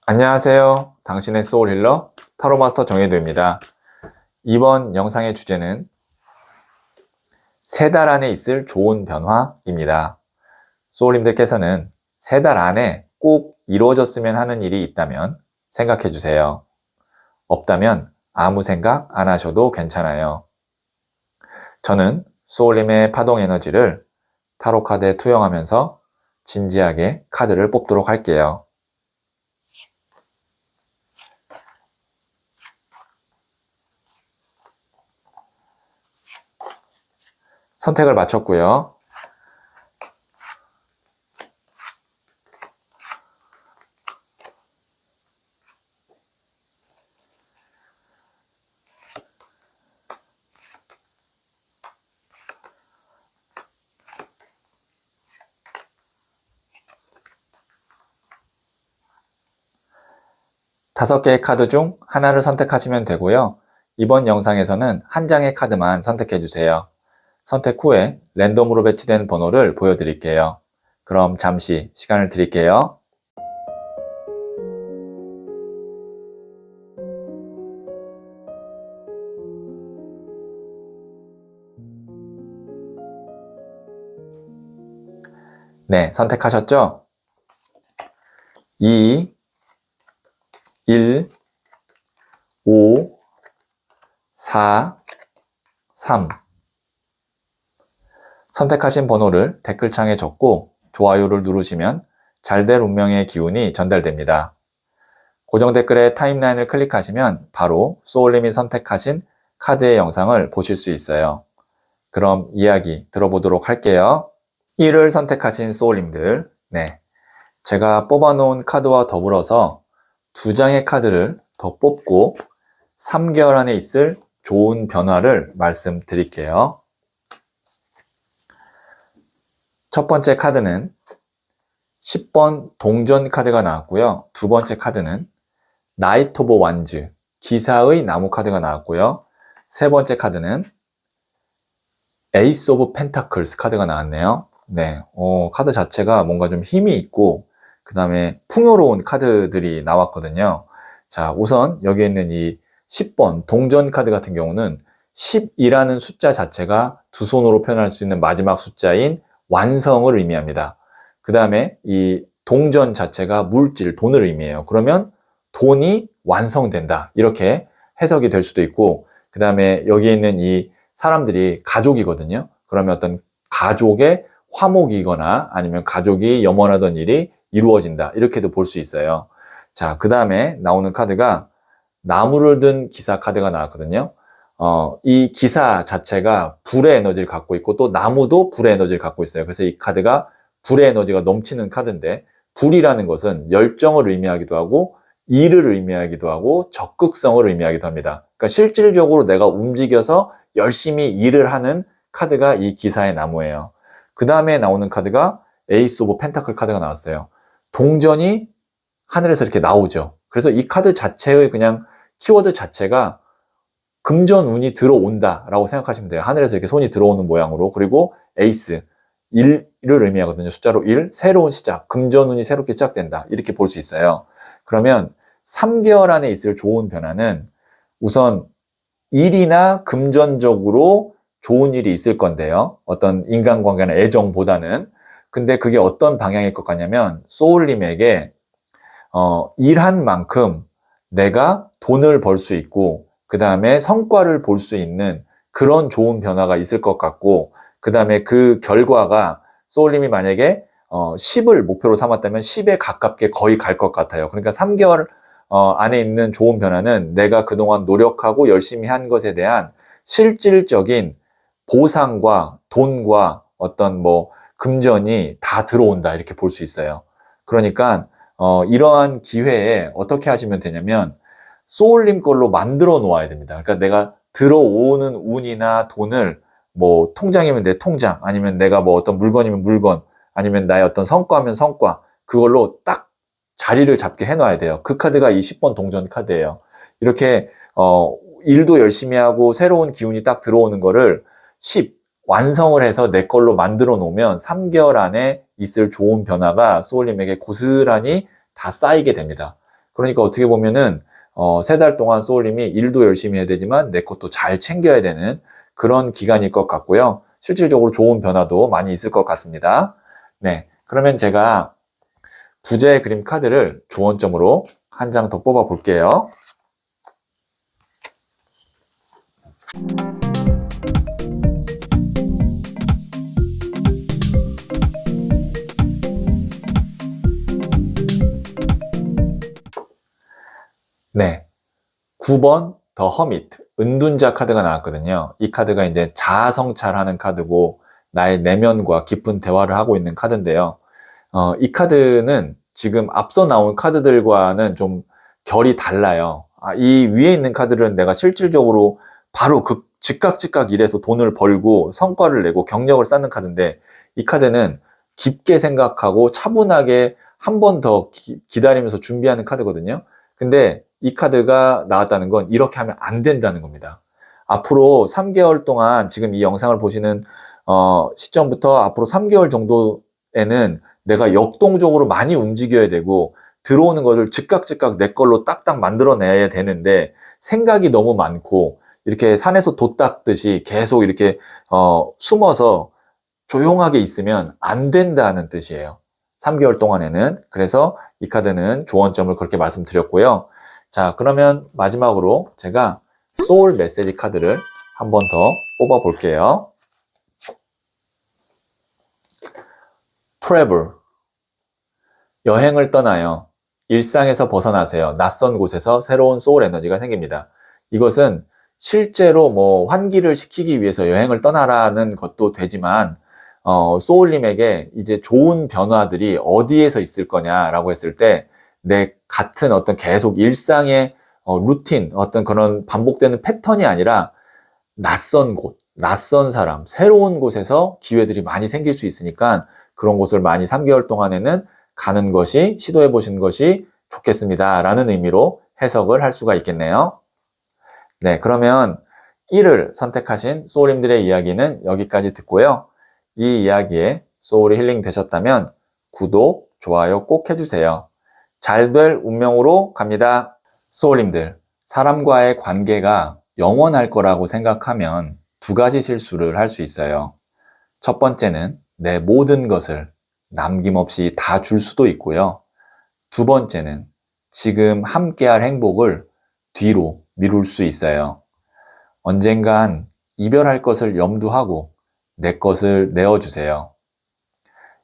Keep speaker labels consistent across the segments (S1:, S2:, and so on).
S1: 안녕하세요. 당신의 소울 힐러 타로마스터 정혜도입니다. 이번 영상의 주제는 3달 안에 있을 좋은 변화입니다. 소울님들께서는 3달 안에 꼭 이루어졌으면 하는 일이 있다면 생각해 주세요. 없다면 아무 생각 안 하셔도 괜찮아요. 저는 소울님의 파동 에너지를 타로 카드에 투영하면서 진지하게 카드를 뽑도록 할게요. 선택을 마쳤고요. 다섯 개의 카드 중 하나를 선택하시면 되고요. 이번 영상에서는 한 장의 카드만 선택해 주세요. 선택 후에 랜덤으로 배치된 번호를 보여드릴게요. 그럼 잠시 시간을 드릴게요. 네, 선택하셨죠? 2, 1, 5, 4, 3. 선택하신 번호를 댓글창에 적고 좋아요를 누르시면 잘될 운명의 기운이 전달됩니다. 고정 댓글에 타임라인을 클릭하시면 바로 소울님이 선택하신 카드의 영상을 보실 수 있어요. 그럼 이야기 들어보도록 할게요. 1을 선택하신 소울님들, 네, 제가 뽑아놓은 카드와 더불어서 2장의 카드를 더 뽑고 3개월 안에 있을 좋은 변화를 말씀드릴게요. 첫 번째 카드는 10번 동전 카드가 나왔고요. 두 번째 카드는 나이트 오브 완즈, 기사의 나무 카드가 나왔고요. 세 번째 카드는 에이스 오브 펜타클스 카드가 나왔네요. 네, 카드 자체가 뭔가 좀 힘이 있고 그 다음에 풍요로운 카드들이 나왔거든요. 자, 우선 여기 있는 이 10번 동전 카드 같은 경우는 10이라는 숫자 자체가 두 손으로 표현할 수 있는 마지막 숫자인 완성을 의미합니다. 그 다음에 이 동전 자체가 물질, 돈을 의미해요. 그러면 돈이 완성된다. 이렇게 해석이 될 수도 있고, 그 다음에 여기에 있는 이 사람들이 가족이거든요. 그러면 어떤 가족의 화목이거나 아니면 가족이 염원하던 일이 이루어진다. 이렇게도 볼 수 있어요. 자, 그 다음에 나오는 카드가 나무를 든 기사 카드가 나왔거든요. 이 기사 자체가 불의 에너지를 갖고 있고 또 나무도 불의 에너지를 갖고 있어요. 그래서 이 카드가 불의 에너지가 넘치는 카드인데, 불이라는 것은 열정을 의미하기도 하고 일을 의미하기도 하고 적극성을 의미하기도 합니다. 그러니까 실질적으로 내가 움직여서 열심히 일을 하는 카드가 이 기사의 나무예요. 그 다음에 나오는 카드가 에이스 오브 펜타클 카드가 나왔어요. 동전이 하늘에서 이렇게 나오죠. 그래서 이 카드 자체의 그냥 키워드 자체가 금전 운이 들어온다 라고 생각하시면 돼요. 하늘에서 이렇게 손이 들어오는 모양으로. 그리고 에이스, 1을 의미하거든요. 숫자로 1, 새로운 시작, 금전 운이 새롭게 시작된다. 이렇게 볼 수 있어요. 그러면 3개월 안에 있을 좋은 변화는 우선 일이나 금전적으로 좋은 일이 있을 건데요. 어떤 인간관계나 애정보다는. 근데 그게 어떤 방향일 것 같냐면 소울님에게 일한 만큼 내가 돈을 벌 수 있고 그 다음에 성과를 볼 수 있는 그런 좋은 변화가 있을 것 같고, 그 다음에 그 결과가 소울님이 만약에 10을 목표로 삼았다면 10에 가깝게 거의 갈 것 같아요. 그러니까 3개월 안에 있는 좋은 변화는 내가 그동안 노력하고 열심히 한 것에 대한 실질적인 보상과 돈과 어떤 뭐 금전이 다 들어온다, 이렇게 볼 수 있어요. 그러니까 이러한 기회에 어떻게 하시면 되냐면 소울님 걸로 만들어 놓아야 됩니다. 그러니까 내가 들어오는 운이나 돈을 뭐 통장이면 내 통장, 아니면 내가 뭐 어떤 물건이면 물건, 아니면 나의 어떤 성과면 성과, 그걸로 딱 자리를 잡게 해놔야 돼요. 그 카드가 이 10번 동전 카드예요. 이렇게 일도 열심히 하고 새로운 기운이 딱 들어오는 거를 10 완성을 해서 내 걸로 만들어 놓으면 3개월 안에 있을 좋은 변화가 소울님에게 고스란히 다 쌓이게 됩니다. 그러니까 어떻게 보면은 3달 동안 소울님이 일도 열심히 해야 되지만 내 것도 잘 챙겨야 되는 그런 기간일 것 같고요. 실질적으로 좋은 변화도 많이 있을 것 같습니다. 네, 그러면 제가 부자의 그림 카드를 조언점으로 한 장 더 뽑아 볼게요. 네, 9번 더 허미트, 은둔자 카드가 나왔거든요. 이 카드가 이제 자아성찰하는 카드고 나의 내면과 깊은 대화를 하고 있는 카드인데요. 이 카드는 지금 앞서 나온 카드들과는 좀 결이 달라요. 이 위에 있는 카드는 내가 실질적으로 바로 즉각 일해서 돈을 벌고 성과를 내고 경력을 쌓는 카드인데, 이 카드는 깊게 생각하고 차분하게 한 번 더 기다리면서 준비하는 카드거든요. 근데 이 카드가 나왔다는 건 이렇게 하면 안 된다는 겁니다. 앞으로 3개월 동안 지금 이 영상을 보시는 시점부터 앞으로 3개월 정도에는 내가 역동적으로 많이 움직여야 되고 들어오는 것을 즉각 내 걸로 딱딱 만들어내야 되는데, 생각이 너무 많고 이렇게 산에서 돛 닦듯이 계속 이렇게 숨어서 조용하게 있으면 안 된다는 뜻이에요. 3개월 동안에는. 그래서 이 카드는 조언점을 그렇게 말씀드렸고요. 자, 그러면 마지막으로 제가 소울 메시지 카드를 한 번 더 뽑아 볼게요. Travel, 여행을 떠나요. 일상에서 벗어나세요. 낯선 곳에서 새로운 소울 에너지가 생깁니다. 이것은 실제로 뭐 환기를 시키기 위해서 여행을 떠나라는 것도 되지만, 소울님에게 이제 좋은 변화들이 어디에서 있을 거냐라고 했을 때, 내 같은 어떤 계속 일상의 루틴, 어떤 그런 반복되는 패턴이 아니라 낯선 곳, 낯선 사람, 새로운 곳에서 기회들이 많이 생길 수 있으니까 그런 곳을 많이 3개월 동안에는 가는 것이, 시도해 보시는 것이 좋겠습니다 라는 의미로 해석을 할 수가 있겠네요. 네, 그러면 1을 선택하신 소울님들의 이야기는 여기까지 듣고요. 이 이야기에 소울이 힐링 되셨다면 구독, 좋아요 꼭 해주세요. 잘 될 운명으로 갑니다. 소울님들, 사람과의 관계가 영원할 거라고 생각하면 2가지 실수를 할 수 있어요. 첫 번째는 내 모든 것을 남김없이 다 줄 수도 있고요. 2번째는 지금 함께할 행복을 뒤로 미룰 수 있어요. 언젠간 이별할 것을 염두하고 내 것을 내어주세요.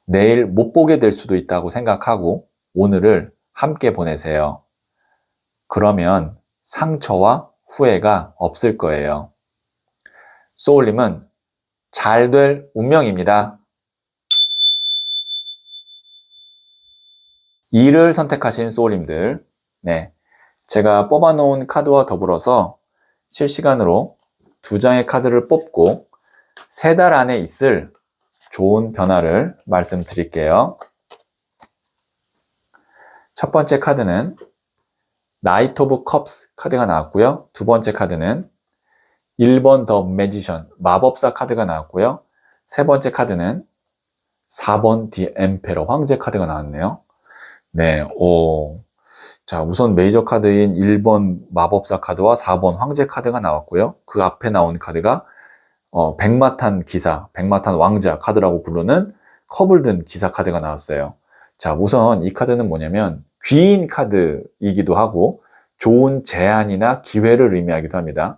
S1: 내일 못 보게 될 수도 있다고 생각하고 오늘을 함께 보내세요. 그러면 상처와 후회가 없을 거예요. 소울님은 잘 될 운명입니다. 2를 선택하신 소울님들, 네, 제가 뽑아놓은 카드와 더불어서 실시간으로 2장의 카드를 뽑고 3달 안에 있을 좋은 변화를 말씀드릴게요. 첫 번째 카드는 나이트 오브 컵스 카드가 나왔고요. 2번째 카드는 1번 더 매지션, 마법사 카드가 나왔고요. 3번째 카드는 4번 디 엠페러, 황제 카드가 나왔네요. 네, 자, 우선 메이저 카드인 1번 마법사 카드와 4번 황제 카드가 나왔고요. 그 앞에 나온 카드가 백마탄 기사, 백마탄 왕자 카드라고 부르는 컵을 든 기사 카드가 나왔어요. 자, 우선 이 카드는 뭐냐면 귀인 카드이기도 하고 좋은 제안이나 기회를 의미하기도 합니다.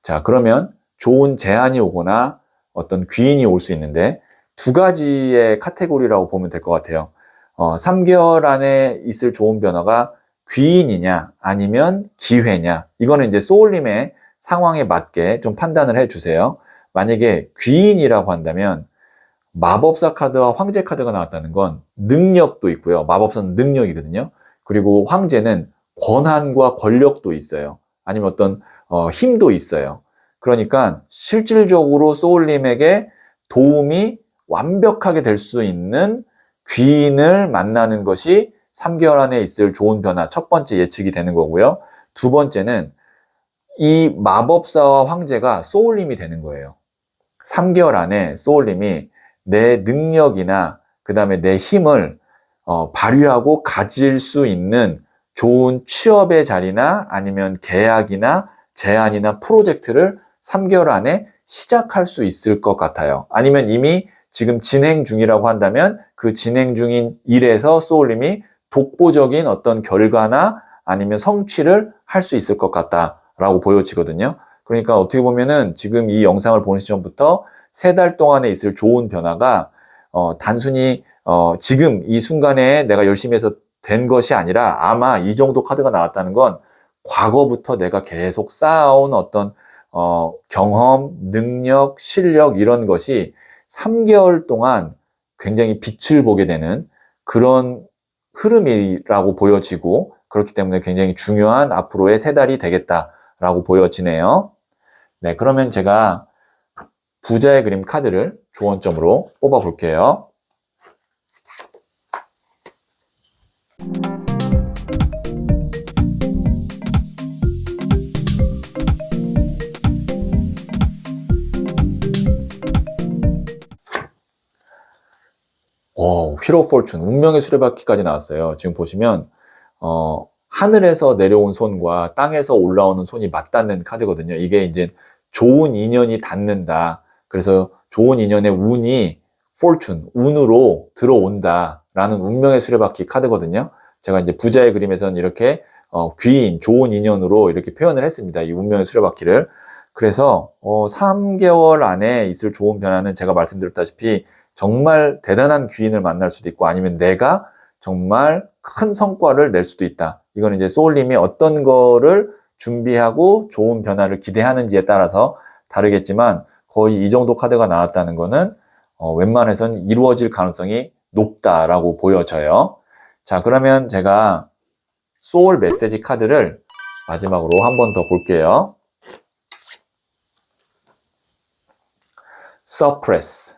S1: 자, 그러면 좋은 제안이 오거나 어떤 귀인이 올 수 있는데 2가지의 카테고리라고 보면 될 것 같아요. 3개월 안에 있을 좋은 변화가 귀인이냐 아니면 기회냐, 이거는 이제 소울님의 상황에 맞게 좀 판단을 해주세요. 만약에 귀인이라고 한다면 마법사 카드와 황제 카드가 나왔다는 건 능력도 있고요. 마법사는 능력이거든요. 그리고 황제는 권한과 권력도 있어요. 아니면 어떤 힘도 있어요. 그러니까 실질적으로 소울님에게 도움이 완벽하게 될 수 있는 귀인을 만나는 것이 3개월 안에 있을 좋은 변화, 첫 번째 예측이 되는 거고요. 2번째는 이 마법사와 황제가 소울님이 되는 거예요. 3개월 안에 소울님이 내 능력이나 그 다음에 내 힘을 발휘하고 가질 수 있는 좋은 취업의 자리나 아니면 계약이나 제안이나 프로젝트를 3개월 안에 시작할 수 있을 것 같아요. 아니면 이미 지금 진행 중이라고 한다면 그 진행 중인 일에서 소울님이 독보적인 어떤 결과나 아니면 성취를 할 수 있을 것 같다라고 보여지거든요. 그러니까 어떻게 보면은 지금 이 영상을 보는 시점부터 3달 동안에 있을 좋은 변화가 단순히 지금 이 순간에 내가 열심히 해서 된 것이 아니라 아마 이 정도 카드가 나왔다는 건 과거부터 내가 계속 쌓아온 어떤 경험, 능력, 실력 이런 것이 3개월 동안 굉장히 빛을 보게 되는 그런 흐름이라고 보여지고 그렇기 때문에 굉장히 중요한 앞으로의 3달이 되겠다라고 보여지네요. 네, 그러면 제가 부자의 그림 카드를 조언점으로 뽑아 볼게요. 휠 오브 포춘, 운명의 수레바퀴까지 나왔어요. 지금 보시면 하늘에서 내려온 손과 땅에서 올라오는 손이 맞닿는 카드거든요. 이게 이제 좋은 인연이 닿는다. 그래서 좋은 인연의 운이 fortune, 운으로 들어온다라는 운명의 수레바퀴 카드거든요. 제가 이제 부자의 그림에서는 이렇게 귀인, 좋은 인연으로 이렇게 표현을 했습니다. 이 운명의 수레바퀴를. 그래서 3개월 안에 있을 좋은 변화는 제가 말씀드렸다시피 정말 대단한 귀인을 만날 수도 있고 아니면 내가 정말 큰 성과를 낼 수도 있다. 이건 이제 소울님이 어떤 거를 준비하고 좋은 변화를 기대하는지에 따라서 다르겠지만 거의 이 정도 카드가 나왔다는 거는 웬만해선 이루어질 가능성이 높다라고 보여져요. 자, 그러면 제가 소울 메시지 카드를 마지막으로 한 번 더 볼게요. Suppress.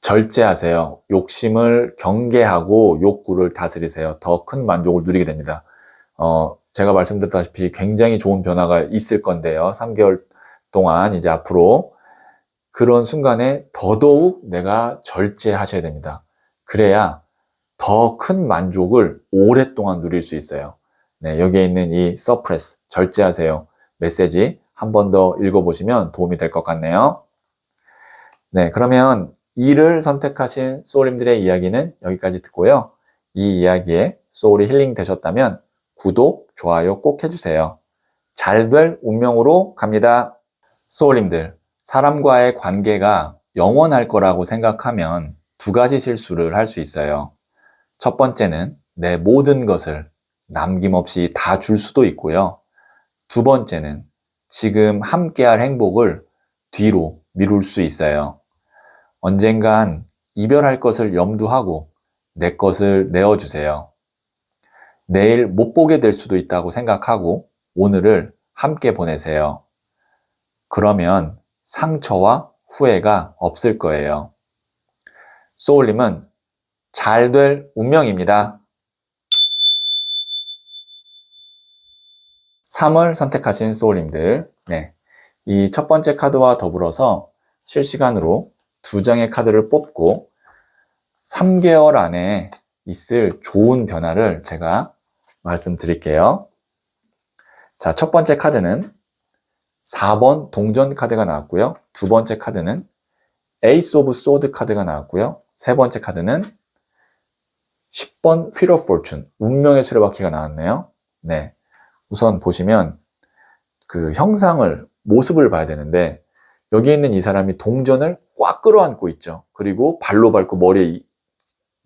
S1: 절제하세요. 욕심을 경계하고 욕구를 다스리세요. 더 큰 만족을 누리게 됩니다. 제가 말씀드렸다시피 굉장히 좋은 변화가 있을 건데요. 3개월 동안 이제 앞으로 그런 순간에 더더욱 내가 절제하셔야 됩니다. 그래야 더 큰 만족을 오랫동안 누릴 수 있어요. 네, 여기에 있는 이 suppress, 절제하세요 메시지 한 번 더 읽어보시면 도움이 될 것 같네요. 네, 그러면 2를 선택하신 소울님들의 이야기는 여기까지 듣고요. 이 이야기에 소울이 힐링 되셨다면 구독, 좋아요 꼭 해주세요. 잘 될 운명으로 갑니다. 소울님들, 사람과의 관계가 영원할 거라고 생각하면 2가지 실수를 할 수 있어요. 첫 번째는 내 모든 것을 남김없이 다 줄 수도 있고요. 2번째는 지금 함께할 행복을 뒤로 미룰 수 있어요. 언젠간 이별할 것을 염두하고 내 것을 내어주세요. 내일 못 보게 될 수도 있다고 생각하고 오늘을 함께 보내세요. 그러면 상처와 후회가 없을 거예요. 소울님은 잘 될 운명입니다. 3을 선택하신 소울님들, 네, 이 첫 번째 카드와 더불어서 실시간으로 2장의 카드를 뽑고 3개월 안에 있을 좋은 변화를 제가 말씀드릴게요. 자, 첫 번째 카드는 4번 동전 카드가 나왔고요. 2번째 카드는 에이스 오브 소드 카드가 나왔고요. 3번째 카드는 10번 휠 오브 포춘, 운명의 수레바퀴가 나왔네요. 네, 우선 보시면 그 형상을, 모습을 봐야 되는데 여기 있는 이 사람이 동전을 꽉 끌어안고 있죠. 그리고 발로 밟고 머리에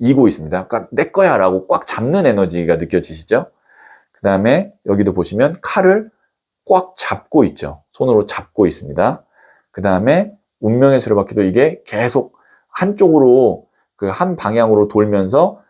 S1: 이고 있습니다. 그러니까 내 거야 라고 꽉 잡는 에너지가 느껴지시죠? 그 다음에 여기도 보시면 칼을 꽉 잡고 있죠. 손으로 잡고 있습니다. 그 다음에 운명의 수레바퀴도 이게 계속 한쪽으로 그 한 방향으로 돌면서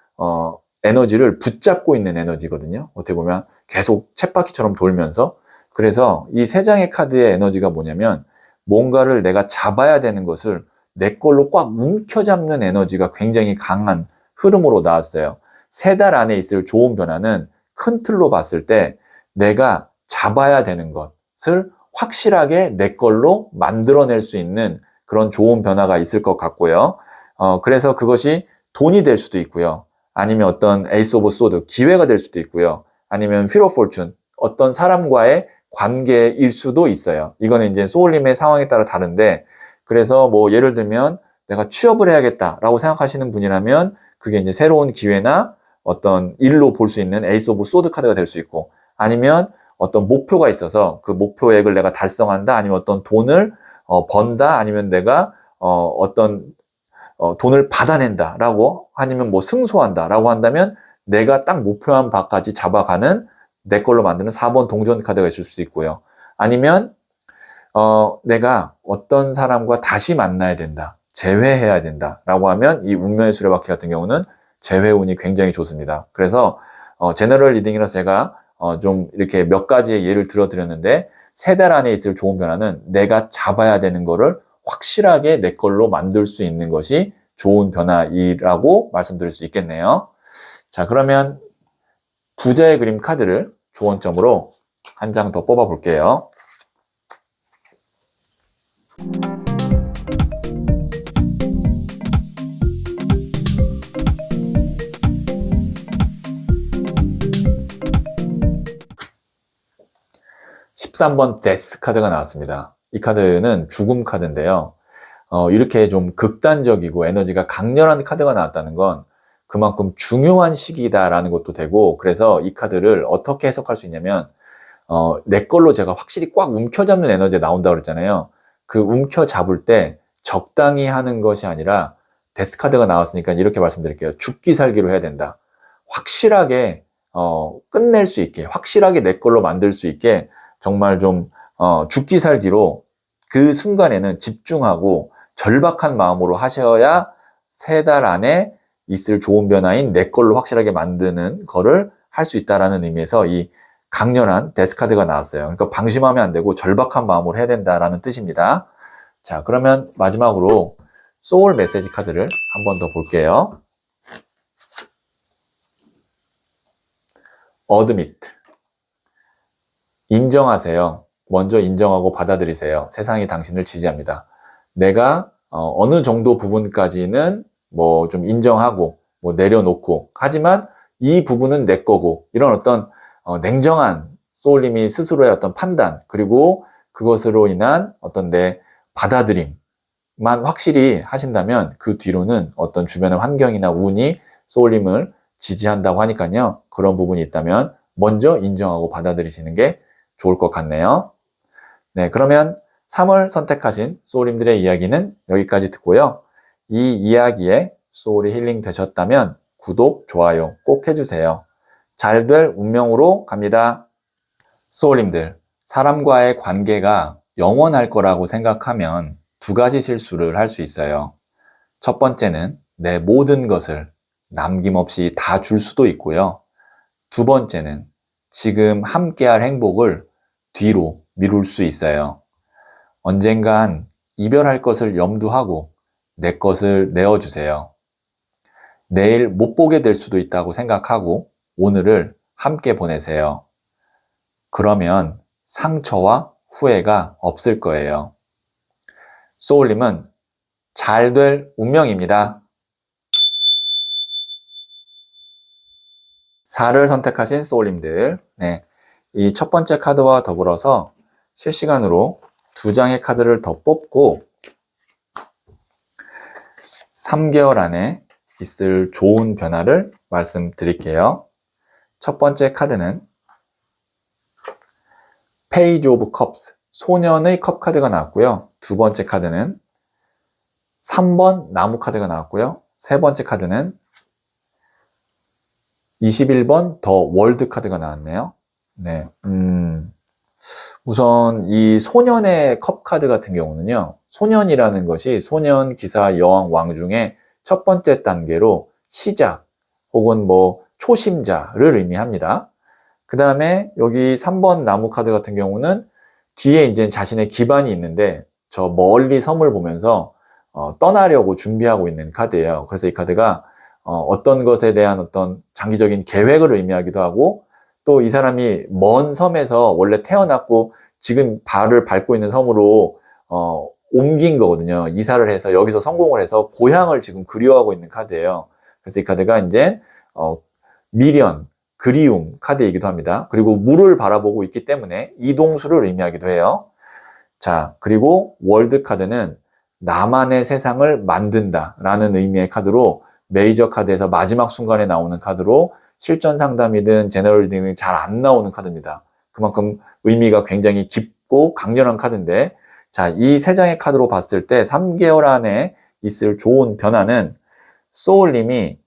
S1: 에너지를 붙잡고 있는 에너지거든요. 어떻게 보면 계속 쳇바퀴처럼 돌면서. 그래서 이 3장의 카드의 에너지가 뭐냐면 뭔가를 내가 잡아야 되는 것을 내 걸로 꽉 움켜잡는 에너지가 굉장히 강한 흐름으로 나왔어요. 3달 안에 있을 좋은 변화는 큰 틀로 봤을 때 내가 잡아야 되는 것을 확실하게 내 걸로 만들어낼 수 있는 그런 좋은 변화가 있을 것 같고요. 그래서 그것이 돈이 될 수도 있고요. 아니면 어떤 에이스 오브 소드, 기회가 될 수도 있고요. 아니면 휠 오브 포춘, 어떤 사람과의 관계일 수도 있어요. 이거는 이제 소울님의 상황에 따라 다른데, 그래서 뭐 예를 들면 내가 취업을 해야겠다라고 생각하시는 분이라면 그게 이제 새로운 기회나 어떤 일로 볼 수 있는 에이스 오브 소드 카드가 될 수 있고, 아니면 어떤 목표가 있어서 그 목표액을 내가 달성한다, 아니면 어떤 돈을 번다, 아니면 내가 어떤 돈을 받아낸다라고, 아니면 뭐 승소한다라고 한다면 내가 딱 목표한 바까지 잡아가는 내 걸로 만드는 4번 동전 카드가 있을 수 있고요. 아니면 내가 어떤 사람과 다시 만나야 된다, 재회해야 된다라고 하면 이 운명의 수레바퀴 같은 경우는 재회운이 굉장히 좋습니다. 그래서 제너럴 리딩이라서 제가 좀 이렇게 몇 가지의 예를 들어드렸는데, 3달 안에 있을 좋은 변화는 내가 잡아야 되는 거를 확실하게 내 걸로 만들 수 있는 것이 좋은 변화이라고 말씀드릴 수 있겠네요. 자, 그러면 부자의 그림 카드를 조언점으로 한 장 더 뽑아 볼게요. (13번) 데스 카드가 나왔습니다. 이 카드는 죽음 카드인데요. 이렇게 좀 극단적이고 에너지가 강렬한 카드가 나왔다는 건 그만큼 중요한 시기다라는 것도 되고, 그래서 이 카드를 어떻게 해석할 수 있냐면, 내 걸로 제가 확실히 꽉 움켜잡는 에너지가 나온다고 그랬잖아요. 그 움켜잡을 때 적당히 하는 것이 아니라, 데스 카드가 나왔으니까 이렇게 말씀드릴게요. 죽기 살기로 해야 된다. 확실하게 끝낼 수 있게, 확실하게 내 걸로 만들 수 있게 정말 좀 죽기 살기로 그 순간에는 집중하고 절박한 마음으로 하셔야 3달 안에 있을 좋은 변화인 내 걸로 확실하게 만드는 거를 할 수 있다는 의미에서 이 강렬한 데스 카드가 나왔어요. 그러니까 방심하면 안 되고 절박한 마음으로 해야 된다라는 뜻입니다. 자, 그러면 마지막으로 소울 메시지 카드를 한 번 더 볼게요. 어드미트. 인정하세요. 먼저 인정하고 받아들이세요. 세상이 당신을 지지합니다. 내가 어느 정도 부분까지는 뭐 좀 인정하고 뭐 내려놓고, 하지만 이 부분은 내 거고, 이런 어떤 냉정한 소울님이 스스로의 어떤 판단, 그리고 그것으로 인한 어떤 내 받아들임만 확실히 하신다면 그 뒤로는 어떤 주변의 환경이나 운이 소울님을 지지한다고 하니까요. 그런 부분이 있다면 먼저 인정하고 받아들이시는 게 좋을 것 같네요. 네, 그러면 3월 선택하신 소울님들의 이야기는 여기까지 듣고요. 이 이야기에 소울이 힐링 되셨다면 구독, 좋아요 꼭 해주세요. 잘 될 운명으로 갑니다. 소울님들, 사람과의 관계가 영원할 거라고 생각하면 2가지 실수를 할 수 있어요. 첫 번째는 내 모든 것을 남김없이 다 줄 수도 있고요. 2번째는 지금 함께할 행복을 뒤로 미룰 수 있어요. 언젠간 이별할 것을 염두하고 내 것을 내어주세요. 내일 못 보게 될 수도 있다고 생각하고 오늘을 함께 보내세요. 그러면 상처와 후회가 없을 거예요. 소울님은 잘 될 운명입니다. 4를 선택하신 소울님들, 네, 이 첫 번째 카드와 더불어서 실시간으로 2장의 카드를 더 뽑고 3개월 안에 있을 좋은 변화를 말씀드릴게요. 첫 번째 카드는 페이지 오브 컵스, 소년의 컵 카드가 나왔고요. 2번째 카드는 3번 나무 카드가 나왔고요. 3번째 카드는 21번 더 월드 카드가 나왔네요. 네, 우선 이 소년의 컵 카드 같은 경우는요, 소년이라는 것이 소년, 기사, 여왕, 왕 중에 첫 번째 단계로 시작 혹은 뭐 초심자를 의미합니다. 그 다음에 여기 3번 나무 카드 같은 경우는 뒤에 이제 자신의 기반이 있는데 저 멀리 섬을 보면서 떠나려고 준비하고 있는 카드예요. 그래서 이 카드가 어떤 것에 대한 어떤 장기적인 계획을 의미하기도 하고, 또 이 사람이 먼 섬에서 원래 태어났고 지금 발을 밟고 있는 섬으로 옮긴 거거든요. 이사를 해서 여기서 성공을 해서 고향을 지금 그리워하고 있는 카드예요. 그래서 이 카드가 이제 미련, 그리움 카드이기도 합니다. 그리고 물을 바라보고 있기 때문에 이동수를 의미하기도 해요. 자, 그리고 월드 카드는 나만의 세상을 만든다 라는 의미의 카드로 메이저 카드에서 마지막 순간에 나오는 카드로 실전 상담이든 제너럴 리딩은 잘 안 나오는 카드입니다. 그만큼 의미가 굉장히 깊고 강렬한 카드인데, 자, 이 세 장의 카드로 봤을 때 3개월 안에 있을 좋은 변화는 소울님이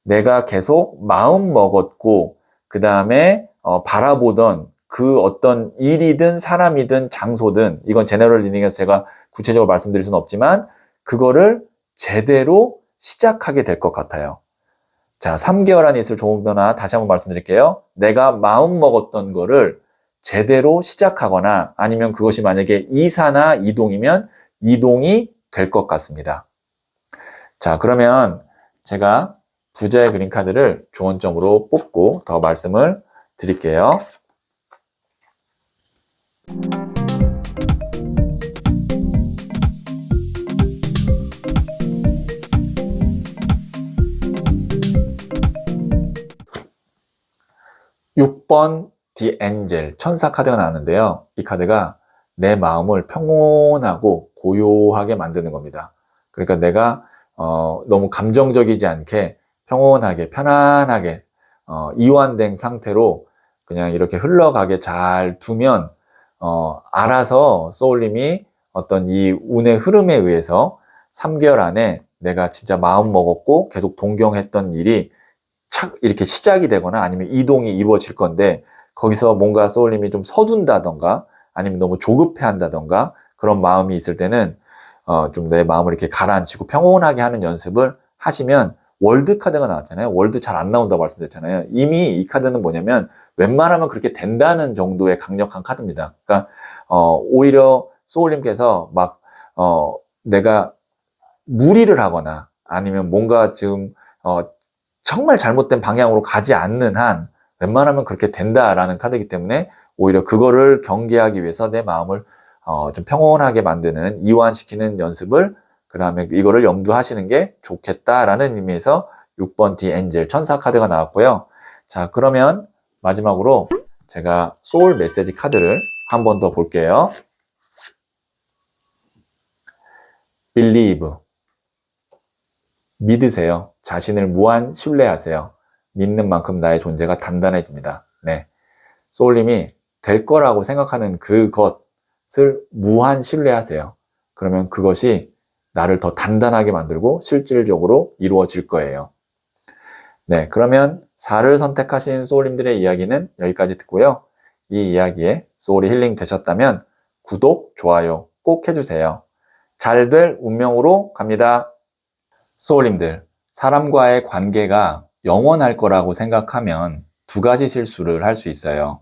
S1: 내가 계속 마음 먹었고 그 다음에 바라보던 그 어떤 일이든 사람이든 장소든, 이건 제너럴 리딩에서 제가 구체적으로 말씀드릴 수는 없지만 그거를 제대로 시작하게 될 것 같아요. 자, 3개월 안에 있을 좋은 변화 다시 한번 말씀드릴게요. 내가 마음 먹었던 거를 제대로 시작하거나 아니면 그것이 만약에 이사나 이동이면 이동이 될 것 같습니다. 자, 그러면 제가 부자의 그림 카드를 조언점으로 뽑고 더 말씀을 드릴게요. 6번 The Angel, 천사 카드가 나왔는데요. 이 카드가 내 마음을 평온하고 고요하게 만드는 겁니다. 그러니까 내가 너무 감정적이지 않게 평온하게 편안하게 이완된 상태로 그냥 이렇게 흘러가게 잘 두면 알아서 소울님이 어떤 이 운의 흐름에 의해서 3개월 안에 내가 진짜 마음 먹었고 계속 동경했던 일이 착 이렇게 시작이 되거나 아니면 이동이 이루어질 건데, 거기서 뭔가 소울님이 좀 서둔다던가 아니면 너무 조급해 한다던가 그런 마음이 있을 때는 좀 내 마음을 이렇게 가라앉히고 평온하게 하는 연습을 하시면, 월드 카드가 나왔잖아요. 월드 잘 안 나온다고 말씀드렸잖아요. 이미 이 카드는 뭐냐면 웬만하면 그렇게 된다는 정도의 강력한 카드입니다. 그러니까 오히려 소울님께서 막 내가 무리를 하거나 아니면 뭔가 지금 정말 잘못된 방향으로 가지 않는 한 웬만하면 그렇게 된다라는 카드이기 때문에 오히려 그거를 경계하기 위해서 내 마음을 좀 평온하게 만드는, 이완시키는 연습을, 그 다음에 이거를 염두하시는 게 좋겠다라는 의미에서 6번 The Angel, 천사 카드가 나왔고요. 자, 그러면 마지막으로 제가 소울 메시지 카드를 한 번 더 볼게요. Believe, 믿으세요. 자신을 무한 신뢰하세요. 믿는 만큼 나의 존재가 단단해집니다. 네, 소울님이 될 거라고 생각하는 그것을 무한 신뢰하세요. 그러면 그것이 나를 더 단단하게 만들고 실질적으로 이루어질 거예요. 네, 그러면 4를 선택하신 소울님들의 이야기는 여기까지 듣고요. 이 이야기에 소울이 힐링 되셨다면 구독, 좋아요 꼭 해주세요. 잘 될 운명으로 갑니다. 소울님들, 사람과의 관계가 영원할 거라고 생각하면 2가지 실수를 할 수 있어요.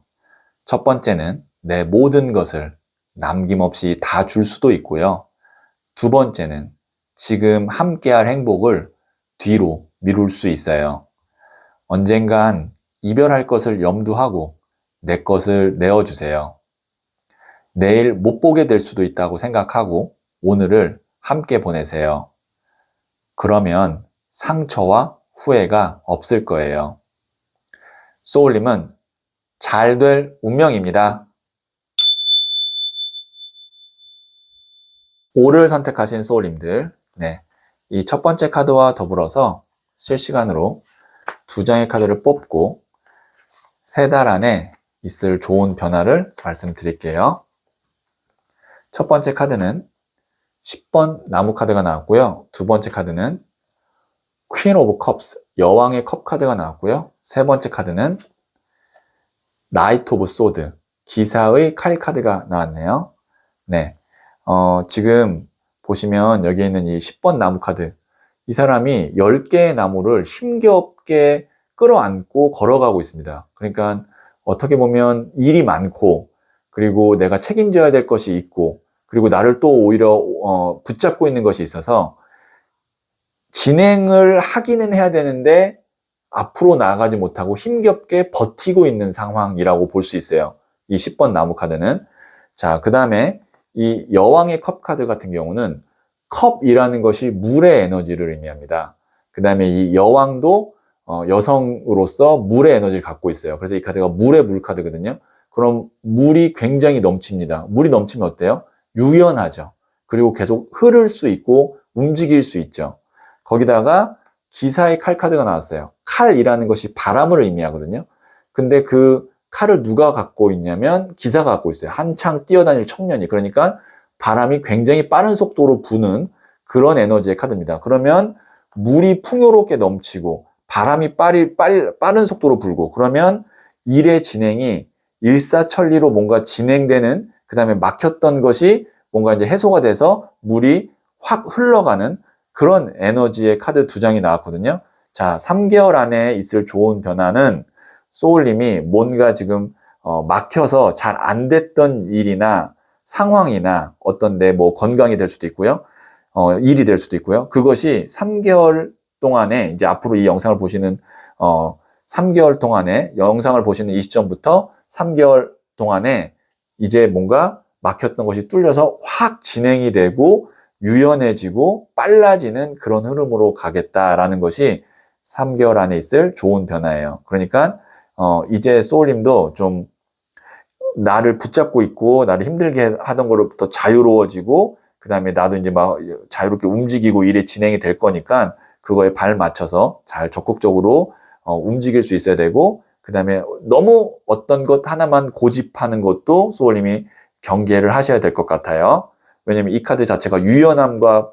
S1: 첫 번째는 내 모든 것을 남김없이 다 줄 수도 있고요. 2번째는 지금 함께할 행복을 뒤로 미룰 수 있어요. 언젠간 이별할 것을 염두하고 내 것을 내어주세요. 내일 못 보게 될 수도 있다고 생각하고 오늘을 함께 보내세요. 그러면 상처와 후회가 없을 거예요. 소울님은 잘 될 운명입니다. 5를 선택하신 소울님들, 네, 이 첫 번째 카드와 더불어서 실시간으로 2장의 카드를 뽑고 3달 안에 있을 좋은 변화를 말씀드릴게요. 첫 번째 카드는 10번 나무 카드가 나왔고요. 2번째 카드는 퀸 오브 컵스, 여왕의 컵 카드가 나왔고요. 3번째 카드는 나이트 오브 소드, 기사의 칼 카드가 나왔네요. 네, 지금 보시면 여기 있는 이 10번 나무 카드, 이 사람이 10개의 나무를 힘겹게 끌어안고 걸어가고 있습니다. 그러니까 어떻게 보면 일이 많고, 그리고 내가 책임져야 될 것이 있고, 그리고 나를 또 오히려 붙잡고 있는 것이 있어서 진행을 하기는 해야 되는데 앞으로 나아가지 못하고 힘겹게 버티고 있는 상황이라고 볼 수 있어요. 이 10번 나무 카드는. 자, 그 다음에 이 여왕의 컵 카드 같은 경우는 컵이라는 것이 물의 에너지를 의미합니다. 그 다음에 이 여왕도 여성으로서 물의 에너지를 갖고 있어요. 그래서 이 카드가 물의 물 카드거든요. 그럼 물이 굉장히 넘칩니다. 물이 넘치면 어때요? 유연하죠. 그리고 계속 흐를 수 있고 움직일 수 있죠. 거기다가 기사의 칼 카드가 나왔어요. 칼이라는 것이 바람을 의미하거든요. 근데 그 칼을 누가 갖고 있냐면 기사가 갖고 있어요. 한창 뛰어다닐 청년이. 그러니까 바람이 굉장히 빠른 속도로 부는 그런 에너지의 카드입니다. 그러면 물이 풍요롭게 넘치고 바람이 빠른 속도로 불고 그러면 일의 진행이 일사천리로 뭔가 진행되는, 그 다음에 막혔던 것이 뭔가 이제 해소가 돼서 물이 확 흘러가는 그런 에너지의 카드 두 장이 나왔거든요. 자, 3개월 안에 있을 좋은 변화는 소울님이 뭔가 지금 막혀서 잘 안 됐던 일이나 상황이나 어떤 내 뭐 건강이 될 수도 있고요. 일이 될 수도 있고요. 그것이 3개월 동안에 이제 앞으로 이 영상을 보시는 3개월 동안에 영상을 보시는 이 시점부터 3개월 동안에 이제 뭔가 막혔던 것이 뚫려서 확 진행이 되고 유연해지고 빨라지는 그런 흐름으로 가겠다라는 것이 3개월 안에 있을 좋은 변화예요. 그러니까 이제 소울님도 좀 나를 붙잡고 있고 나를 힘들게 하던 거로부터 자유로워지고 그 다음에 나도 이제 막 자유롭게 움직이고 일에 진행이 될 거니까 그거에 발 맞춰서 잘 적극적으로 움직일 수 있어야 되고 그 다음에 너무 어떤 것 하나만 고집하는 것도 소울님이 경계를 하셔야 될 것 같아요. 왜냐면 이 카드 자체가 유연함과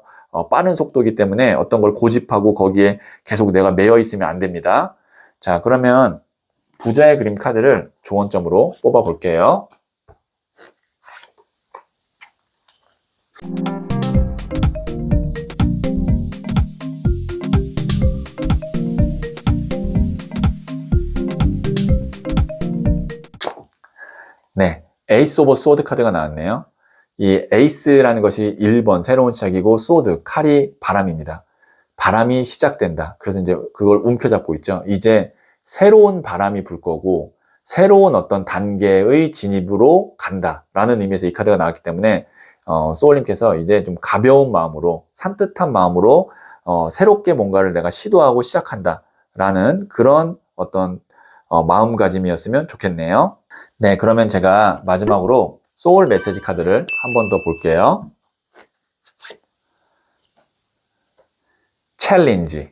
S1: 빠른 속도이기 때문에 어떤 걸 고집하고 거기에 계속 내가 매여 있으면 안 됩니다. 자, 그러면 부자의 그림 카드를 조언점으로 뽑아 볼게요. 네, 에이스 오브 소드 카드가 나왔네요. 이 에이스라는 것이 1번 새로운 시작이고 소드, 칼이 바람입니다. 바람이 시작된다. 그래서 이제 그걸 움켜잡고 있죠. 이제 새로운 바람이 불 거고 새로운 어떤 단계의 진입으로 간다라는 의미에서 이 카드가 나왔기 때문에 소울님께서 이제 좀 가벼운 마음으로 산뜻한 마음으로 새롭게 뭔가를 내가 시도하고 시작한다라는 그런 어떤 마음가짐이었으면 좋겠네요. 네, 그러면 제가 마지막으로 소울 메시지 카드를 한 번 더 볼게요. 챌린지.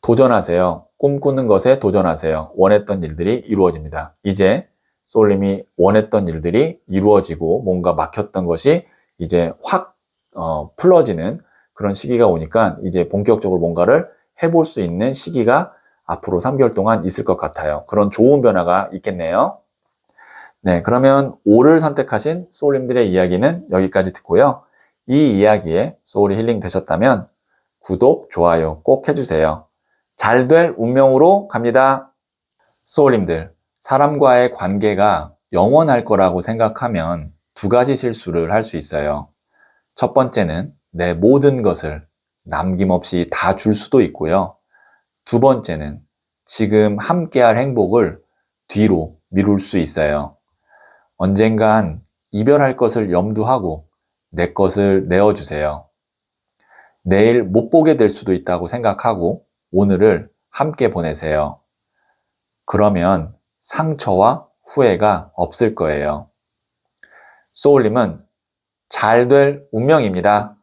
S1: 도전하세요. 꿈꾸는 것에 도전하세요. 원했던 일들이 이루어집니다. 이제 소울님이 원했던 일들이 이루어지고 뭔가 막혔던 것이 이제 확 풀어지는 그런 시기가 오니까 이제 본격적으로 뭔가를 해볼 수 있는 시기가 앞으로 3개월 동안 있을 것 같아요. 그런 좋은 변화가 있겠네요. 네, 그러면 5를 선택하신 소울님들의 이야기는 여기까지 듣고요. 이 이야기에 소울이 힐링 되셨다면 구독, 좋아요 꼭 해주세요. 잘 될 운명으로 갑니다. 소울님들, 사람과의 관계가 영원할 거라고 생각하면 두 가지 실수를 할 수 있어요. 첫 번째는 내 모든 것을 남김없이 다 줄 수도 있고요. 두 번째는 지금 함께할 행복을 뒤로 미룰 수 있어요. 언젠간 이별할 것을 염두하고 내 것을 내어주세요. 내일 못 보게 될 수도 있다고 생각하고 오늘을 함께 보내세요. 그러면 상처와 후회가 없을 거예요. 소울님은 잘 될 운명입니다.